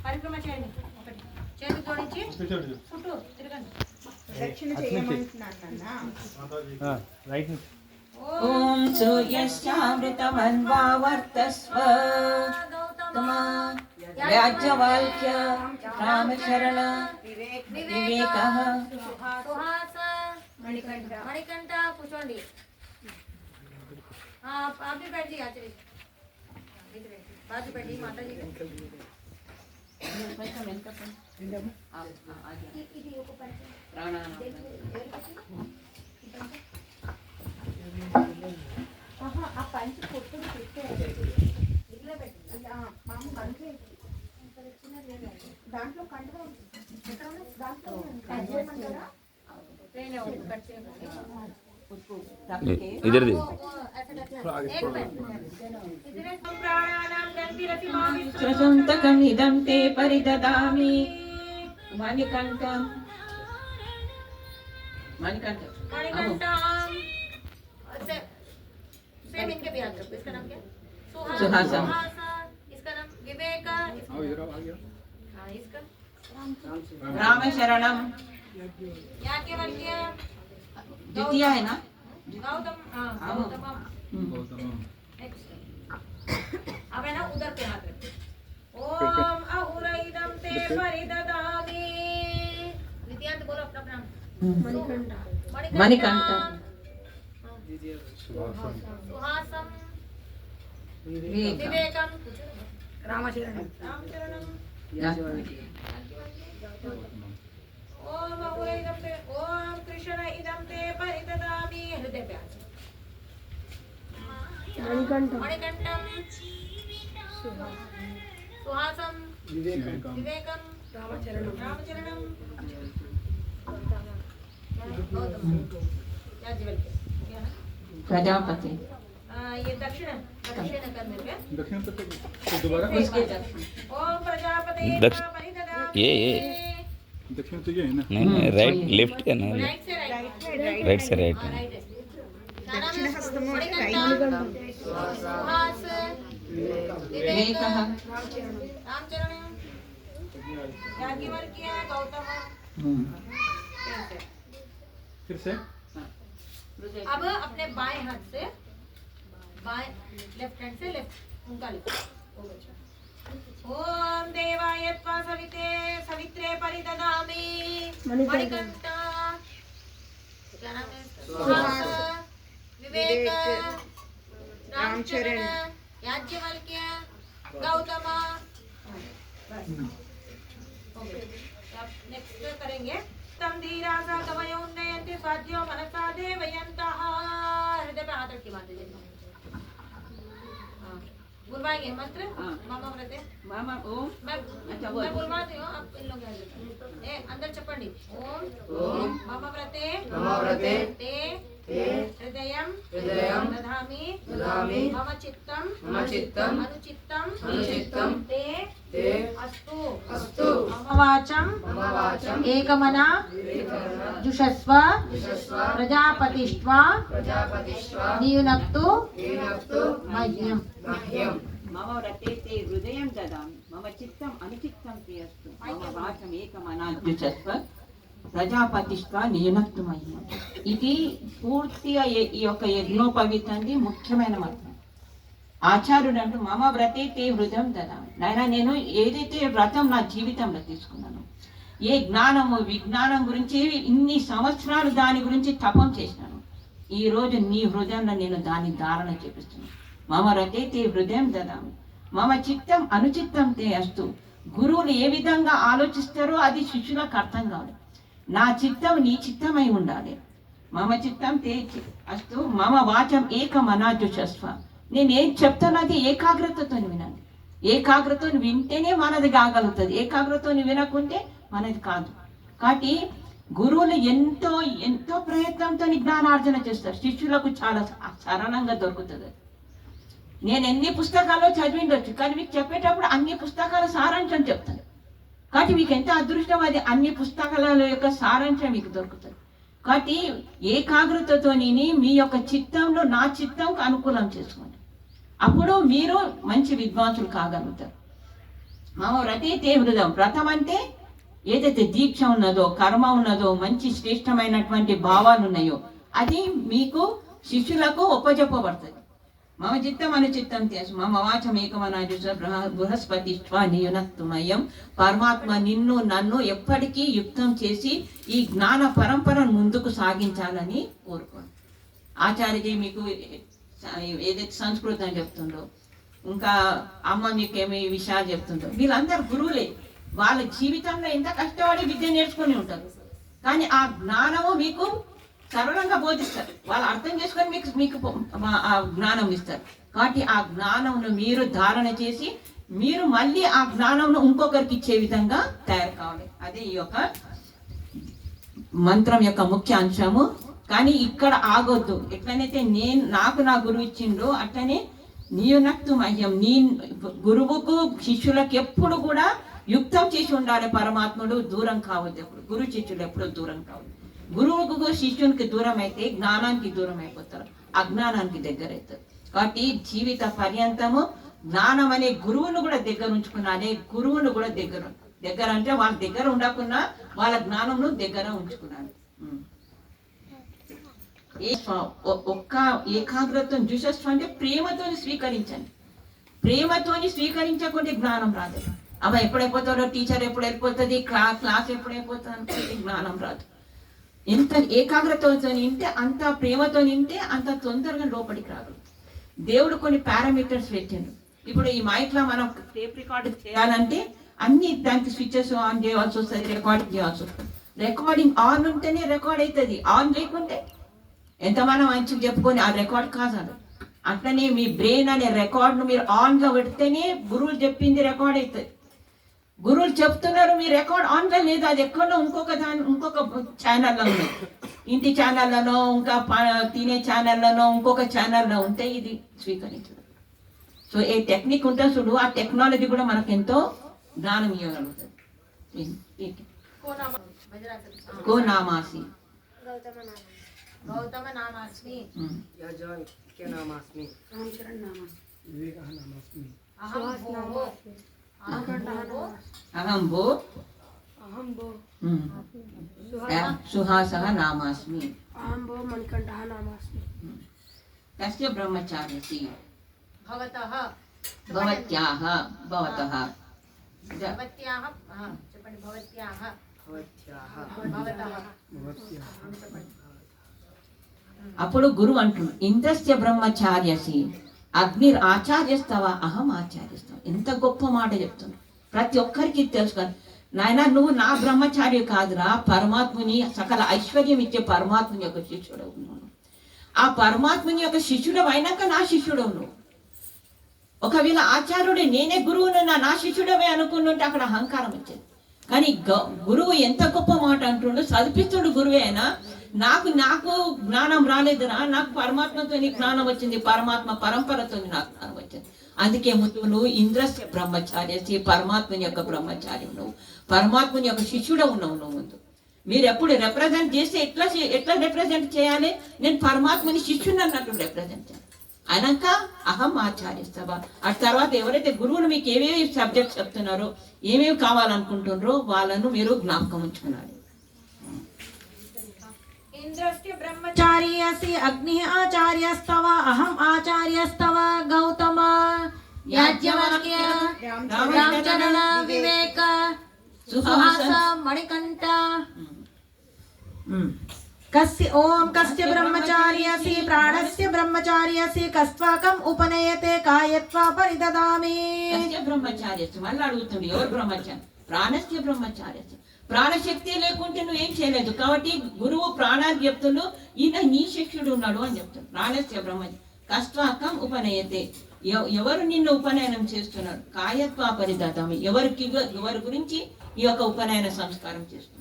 పరిక్రమ చేయండి. చేతి జోడించి చుట్టూ తిరగండి. ఓం సూర్యశ్చామృతమన్వావర్తస్వ వ్యాజ్యవాల్క్య రామశరణ వివేకః సుహాస మణికంఠ కూర్చోండి. आप भी बैठ जाइए आचार्य बाजू बैठिए माता जी దాంట్లో కండువా इधर दे प्रसंतकमिदं ते परिददामि मणिकण्ठं सेम इनके भी हाथ रखो. इसका नाम क्या? सुहासा. इसका नाम विवेक. इसका रामशरणं याज्ञवल्क्य द्वितीय है ना गौतम. अब है ना उधर पे हाथ रखो. ओम अहुरइदं ते परिददामि. द्वितीयांत बोलो अपना नाम. मणिकण्ठ सुहासम विवेकम रामचरणम ओम अहुरइदं ते ओम कृष्ण इदं ते परिददामि. हृदय पे मणिकण्ठम सुहासम विवेकम रामचरणम प्रजापति. ये दक्षिण करने पे दक्षिण दोबारा ओम प्रजापति ये दक्षिण तो ये है ना. नहीं राइट लेफ्ट है ना राइट से राइट से राइट दक्षिण हस्तमो सुहास विवेकः रामचरण याज्ञवल्क्य गौतम. फिर से अब अपने बाएं हाथ से बाएं लेफ्ट हैंड से लेफ्ट उनका लिखो. ओम देवाय त्वा सवित्रे परिददामि मणिकण्ठ. क्या नाम है? सुहास विवेक रामचरण याज्ञवल्क्य गौतम. नेक्स्ट करेंगे. तम धीरासा कवयो उन्नयन्ति स्वाध्यो मनसा देवयन्तः. हृदय पे हाथ रखी माता जी. बुलवाएंगे मंत्र. मामा व्रते मामा ओम. मैं बुलवाती हूँ. आप इन लोग अंदर चपंडी. ओम मामा व्रते ते हृदयं दधामि मम चित्तं अनुचित्तं ते अस्तु मम वाचं एकमना जुषस्व प्रजापतिष्वा नियुनक्तु मह्यम्. मम व्रते ते हृदयं ददामि मम चित्तम् अनुचित्तं ते अस्तु मम वाचम् एकमना जुषस्व ప్రజాపతిష్వా నియునక్తుమయ్యం. ఇది పూర్తిగా ఈ యొక్క యజ్ఞోపవీతాన్ని ముఖ్యమైన మంత్రం. ఆచార్యుడు అంటూ మమ వ్రతే తే హృదయం దదామి. నాయన నేను ఏదైతే వ్రతం నా జీవితంలో తీసుకున్నాను, ఏ జ్ఞానము విజ్ఞానం గురించి ఇన్ని సంవత్సరాలు దాని గురించి తపం చేసినాను, ఈ రోజు నీ హృదయంలో నేను దాన్ని ధారణ చేపిస్తున్నాను. మమ వ్రతే తే హృదయం దదామి మమ చిత్తం అనుచిత్తం తే అస్తు. గురువులు ఏ విధంగా ఆలోచిస్తారో అది శిష్యులకు అర్థం కాదు. నా చిత్తం నీ చిత్తమై ఉండాలి. మమ చిత్తం తే అస్తు మమ వాచం ఏకమనాజుషస్వ. నేనేం చెప్తానది ఏకాగ్రతతో వినండి. ఏకాగ్రతతో వింటేనే మనది కాగలుగుతుంది. ఏకాగ్రతతో వినకుంటే మనది కాదు. కాబట్టి గురువులు ఎంతో ఎంతో ప్రయత్నంతో జ్ఞానార్జన చేస్తారు. శిష్యులకు చాలా సరళంగా దొరుకుతుంది. నేను ఎన్ని పుస్తకాల్లో చదివిండొచ్చు, కానీ మీకు చెప్పేటప్పుడు అన్ని పుస్తకాల సారాంశం చెప్తాను. కాబట్టి మీకు ఎంత అదృష్టం, అది అన్ని పుస్తకాల యొక్క సారాంశం మీకు దొరుకుతుంది. కాబట్టి ఏకాగ్రతతో మీ యొక్క చిత్తంలో నా చిత్తంకు అనుకూలం చేసుకోండి. అప్పుడు మీరు మంచి విద్వాంసులు కాగలుగుతారు. మమ వ్రతే తే వ్రతం. వ్రతం అంటే ఏదైతే దీక్ష ఉన్నదో, కర్మ ఉన్నదో, మంచి శ్రేష్టమైనటువంటి భావాలు ఉన్నాయో అది మీకు శిష్యులకు ఒప్పజెప్పబడుతుంది. మమ చిత్తం అనుచిత్తం తెలుసు, మమ వాచం ఏకమనాజుష బృహస్పతి నియునక్తుమయం. పరమాత్మ నిన్ను నన్ను ఎప్పటికీ యుక్తం చేసి ఈ జ్ఞాన పరంపరను ముందుకు సాగించాలని కోరుకోండి. ఆచార్యజీ మీకు ఏదైతే సంస్కృతం చెప్తుండో, ఇంకా అమ్మ మీకేమి విషయాలు చెప్తుండో, వీళ్ళందరూ గురువులే. వాళ్ళ జీవితంలో ఎంత కష్టపడి విద్య నేర్చుకుని ఉంటారు, కానీ ఆ జ్ఞానము మీకు సరళంగా బోధిస్తారు. వాళ్ళు అర్థం చేసుకొని మీకు ఆ జ్ఞానం ఇస్తారు. కాబట్టి ఆ జ్ఞానంను మీరు ధారణ చేసి మీరు మళ్ళీ ఆ జ్ఞానంను ఇంకొకరికి ఇచ్చే విధంగా తయారు కావాలి. అదే ఈ యొక్క మంత్రం యొక్క ముఖ్య అంశము. కానీ ఇక్కడ ఆగొద్దు. ఎట్లనైతే నాకు నా గురువు ఇచ్చిండో అట్లనే నియునక్తు మహ్యం, నీ గురువుకు శిష్యులకు ఎప్పుడు కూడా యుక్తం చేసి ఉండాలి. పరమాత్ముడు దూరం కావద్దు. ఎప్పుడు గురు శిష్యులు ఎప్పుడు దూరం కావద్దు. గురువుకు శిష్యునికి దూరం అయితే జ్ఞానానికి దూరం అయిపోతారు, అజ్ఞానానికి దగ్గర అవుతారు. కాబట్టి జీవిత పర్యంతము జ్ఞానం అనే గురువును కూడా దగ్గర ఉంచుకున్నానే. గురువును కూడా దగ్గర అంటే వాళ్ళ దగ్గర ఉండకున్నా వాళ్ళ జ్ఞానంను దగ్గర ఉంచుకున్నాను. ఒక్క ఏకాగ్రతను జుషస్వ అంటే ప్రేమతోని స్వీకరించండి. ప్రేమతోని స్వీకరించకుంటే జ్ఞానం రాదు. అవ ఎప్పుడైపోతాడో, టీచర్ ఎప్పుడు వెళ్ళిపోతుంది, క్లాస్ ఎప్పుడైపోతుంది అంటే జ్ఞానం రాదు. ఎంత ఏకాగ్రతతో నింటే, అంత ప్రేమతో నింటే అంత తొందరగా లోపలికి రాదు. దేవుడు కొన్ని పారామీటర్స్ పెట్టిండు. ఇప్పుడు ఈ మైక్ లో మనం టేప్ రికార్డ్ చేయాలంటే అన్ని దానికి స్విచెస్ ఆన్ చేయాల్సి వస్తుంది, రికార్డింగ్ చేయాల్సి వస్తుంది. రికార్డింగ్ ఆన్ ఉంటేనే రికార్డ్ అవుతుంది. ఆన్ లేకుంటే ఎంత మనం మంచిగా చెప్పుకొని ఆ రికార్డ్ కాదు. అట్లనే మీ బ్రెయిన్ అనే రికార్డ్ను మీరు ఆన్లో పెడితేనే గురువులు చెప్పింది రికార్డ్ అవుతుంది. గురువులు చెప్తున్నారు, మీ రికార్డ్ ఆన్లో లేదు, అది ఎక్కడో ఇంకొక ఛానల్లో ఉంది. ఇంటి ఛానల్లోనో, ఇంకా తినే ఛానల్లోనో, ఇంకొక ఛానల్లో ఉంటే ఇది స్వీకరించదు. సో ఏ టెక్నిక్ ఉంటే చూడు, ఆ టెక్నాలజీ కూడా మనకు ఎంతో జ్ఞానం ఇవ్వగలుగుతుంది. కో నామాసి గౌతమ నామాస్మి, నామాస్మి, వివేకః నామాస్మి, అహం భో సుహాసః నామాస్మి, మణికంఠః నామాస్మి. కస్య బ్రహ్మచార్యసి భవతః భవత్యాః భవతః భవత్యాః చెప్పండి. భవత్యాః భవత్యాః భవతః భవత్యాః. అప్పుడు గురువు అంటున్నాడు, ఇంద్రస్య బ్రహ్మచార్యసి అగ్నిర్ ఆచార్యస్తవ అహం ఆచార్యస్తవ. ఎంత గొప్ప మాట చెప్తున్నా. ప్రతి ఒక్కరికి తెలుసు కదా, నాయన నువ్వు నా బ్రహ్మచార్య కాదురా, పరమాత్ముని సకల ఐశ్వర్యం ఇచ్చే పరమాత్ముని యొక్క శిష్యుడవు నువ్వు. ఆ పరమాత్ముని యొక్క శిష్యుడు అయినాక నా శిష్యుడవు నువ్వు. ఒకవేళ ఆచార్యుడే నేనే గురువును నా శిష్యుడవే అనుకుంటుంటే అక్కడ అహంకారం వచ్చేది. కానీ గురువు ఎంత గొప్ప మాట అంటుండో, చదివిస్తుడు గురువే అయినా నాకు జ్ఞానం రాలేదురా, నాకు పరమాత్మతో జ్ఞానం వచ్చింది, పరమాత్మ పరంపరతో నాకు జ్ఞానం వచ్చింది. అందుకే నువ్వు ఇంద్రస్య బ్రహ్మచార్యసి, పరమాత్మని యొక్క బ్రహ్మచార్యం నువ్వు, పరమాత్మని యొక్క శిష్యుడు ఉన్నావు నువ్వు. ముందు మీరు ఎప్పుడు రిప్రజెంట్ చేస్తే ఎట్లా రిప్రజెంట్ చేయాలి? నేను పరమాత్మని శిష్యుని అన్నట్టు రిప్రజెంట్ చేయాలి. అయినాక అహం ఆచార్యస్తవ. ఆ తర్వాత ఎవరైతే గురువులు మీకు ఏమేమి సబ్జెక్ట్స్ చెప్తున్నారో, ఏమేమి కావాలనుకుంటున్నారో వాళ్ళను మీరు జ్ఞాపకం ఉంచుకున్నారు. ఇంద్రస్య బ్రహ్మచారి అసి అగ్ని ఆచార్యస్తవ అహం ఆచార్యస్తవ గౌతమ యాజ్ఞవల్క్య రామచరణ వివేక సుహాస మణికంఠ. కస్య బ్రహ్మచారి అసి ప్రాణస్య బ్రహ్మచారి అసి కస్త్వాకం ఉపనయతే కాయత్వా పరిదదామి. బ్రహ్మచార్యస్సు మళ్ళీ అడుగుతుంది, ఎవరు బ్రహ్మచారి? ప్రాణస్య బ్రహ్మచార్యస్సు. ప్రాణశక్తి లేకుంటే నువ్వేం చేయలేదు. కాబట్టి గురువు ప్రాణాన్ని చెప్తుండు, ఈయన నీ శిష్యుడు ఉన్నాడు అని చెప్తాడు. ప్రాణస్య బ్రహ్మచారి కస్త్వాకం ఉపనయతే. ఎవరు నిన్ను ఉపనయనం చేస్తున్నారు? కాయత్వా పరిదదామి. ఎవరి గురించి ఈ యొక్క ఉపనయన సంస్కారం చేస్తున్నారు?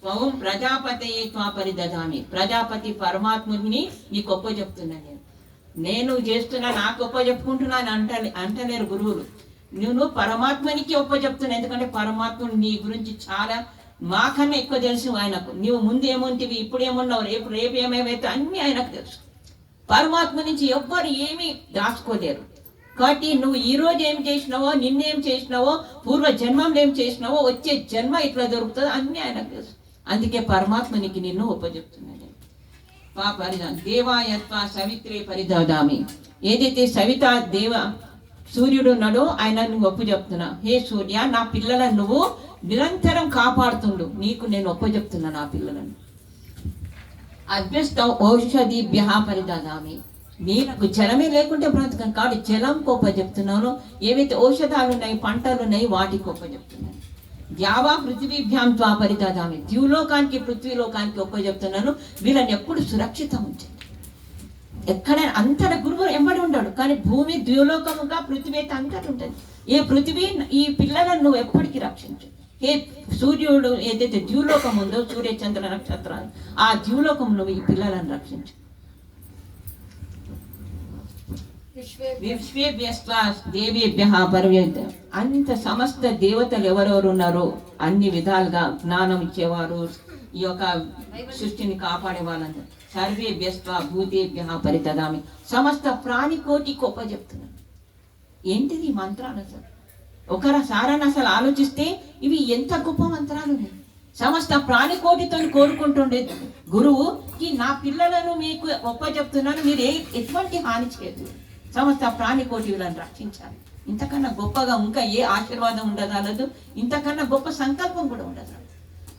స్వయం ప్రజాపతయే త్వా పరిదదామి. ప్రజాపతి పరమాత్ముని నీకు ఒప్ప చెప్తున్నా. నేను చేస్తున్నా, నాకు ఒప్ప చెప్పుకుంటున్నాను అంటలేరు గురువులు. నువ్వు పరమాత్మనికి ఒప్ప చెప్తున్నా. ఎందుకంటే పరమాత్ముడు నీ గురించి చాలా మాకన్నా ఎక్కువ తెలుసు ఆయనకు. నువ్వు ముందు ఏముంటివి, ఇప్పుడు ఏమున్నావు, రేపు ఏమేమైతే అన్ని ఆయనకు తెలుసు. పరమాత్మ నుంచి ఎవ్వరు ఏమీ దాచుకోలేరు. కాబట్టి నువ్వు ఈ రోజు ఏం చేసినావో, నిన్నేం చేసినావో, పూర్వ జన్మంలో ఏం చేసినావో, వచ్చే జన్మ ఇట్లా దొరుకుతుంది అన్ని ఆయనకు తెలుసు. అందుకే పరమాత్మనికి నిన్ను ఉపజెప్తున్నాడు. పరిధానం దేవాయత్వ సవిత్రే పరిదాదామి. ఏదైతే సవిత దేవ సూర్యుడు ఉన్నాడో ఆయన నువ్వు ఒప్పు చెప్తున్నా. హే సూర్య, నా పిల్లలను నువ్వు నిరంతరం కాపాడుతుండు, నీకు నేను ఒప్పు చెప్తున్నా నా పిల్లలను. అభ్యస్త ఔషధిభ్య పరిదాదామి. నీకు జలమే లేకుంటే బ్రతకం కాబట్టి జలం కోప చెప్తున్నాను. ఏవైతే ఔషధాలు ఉన్నాయి, పంటలు ఉన్నాయి, వాటి కోప చెప్తున్నాను. ద్యావా పృథివీభ్యాం త్వా పరిదాదామి. ద్యూలోకానికి పృథ్వీలోకానికి ఒప్ప చెప్తున్నాను. వీళ్ళని ఎప్పుడు సురక్షితం ఉంచండి. ఎక్కడైనా అంతటా గురువు ఎంబడి ఉంటాడు, కానీ భూమి ద్యూలోకముగా పృథివీ అయితే అంతటి ఉంటుంది. ఏ పృథివీ ఈ పిల్లలను నువ్వు ఎప్పటికీ రక్షించు. ఏ సూర్యుడు ఏదైతే ద్యూలోకం ఉందో, సూర్య చంద్ర నక్షత్రాలు, ఆ ద్యూలోకం నువ్వు ఈ పిల్లలను రక్షించు. దేవేభ్య పర్వేద. అంత సమస్త దేవతలు ఎవరెవరు ఉన్నారో అన్ని విధాలుగా జ్ఞానం ఇచ్చేవారు, ఈ యొక్క సృష్టిని కాపాడే వాళ్ళందరూ. సర్వే వ్యస్వ భూతేభ్య పరితదామి. సమస్త ప్రాణికోటి గొప్ప చెప్తున్నారు. ఏంటిది ఈ మంత్రాలు? అసలు ఒకసారని అసలు ఆలోచిస్తే ఇవి ఎంత గొప్ప మంత్రాలు ఉన్నాయి. సమస్త ప్రాణికోటితో కోరుకుంటుండే గురువు ఈ నా పిల్లలను మీకు గొప్ప చెప్తున్నాను, మీరు ఎటువంటి హాని చేయదు, సమస్త ప్రాణికోటి వీళ్ళని రక్షించాలి. ఇంతకన్నా గొప్పగా ఇంకా ఏ ఆశీర్వాదం ఉండగలదు, ఇంతకన్నా గొప్ప సంకల్పం కూడా ఉండదు.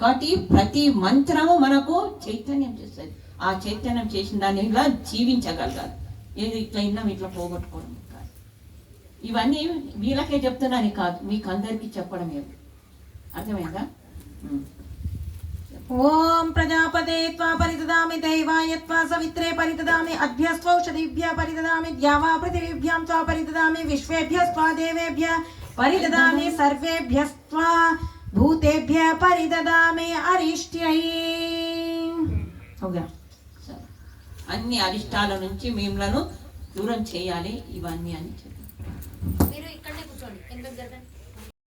కాబట్టి ప్రతి మంత్రము మనకు చైతన్యం చేస్తుంది. ఆ చైతన్యం చేసిన దాన్ని ఇలా జీవించగలగాలి. ఏది ఇట్లా ఇన్నాం ఇట్లా పోగొట్టుకోవడం కాదు. ఇవన్నీ వీళ్ళకే చెప్తున్నాను కాదు, మీకు అందరికీ చెప్పడమే. అర్థమైందా? ఓం ప్రజాపతే త్వా పరిదదామి దైవాయ త్వా సవిత్రే పరిదదామి అభ్యస్త్వౌషధిభ్య పరిదదామి ద్యావా పృథివీభ్యాం త్వా పరిదదామి విశ్వేభ్యస్త్వా దేవేభ్య పరిదదామి సర్వేభ్యస్త్వా భూతేభ్య పరిదదామి అరిష్ట్యై. అన్ని అరిష్టాల నుంచి మిమ్మలను దూరం చేయాలి. ఇవన్నీ అని చెప్పి మీరు ఇక్కడనే కూర్చోండి.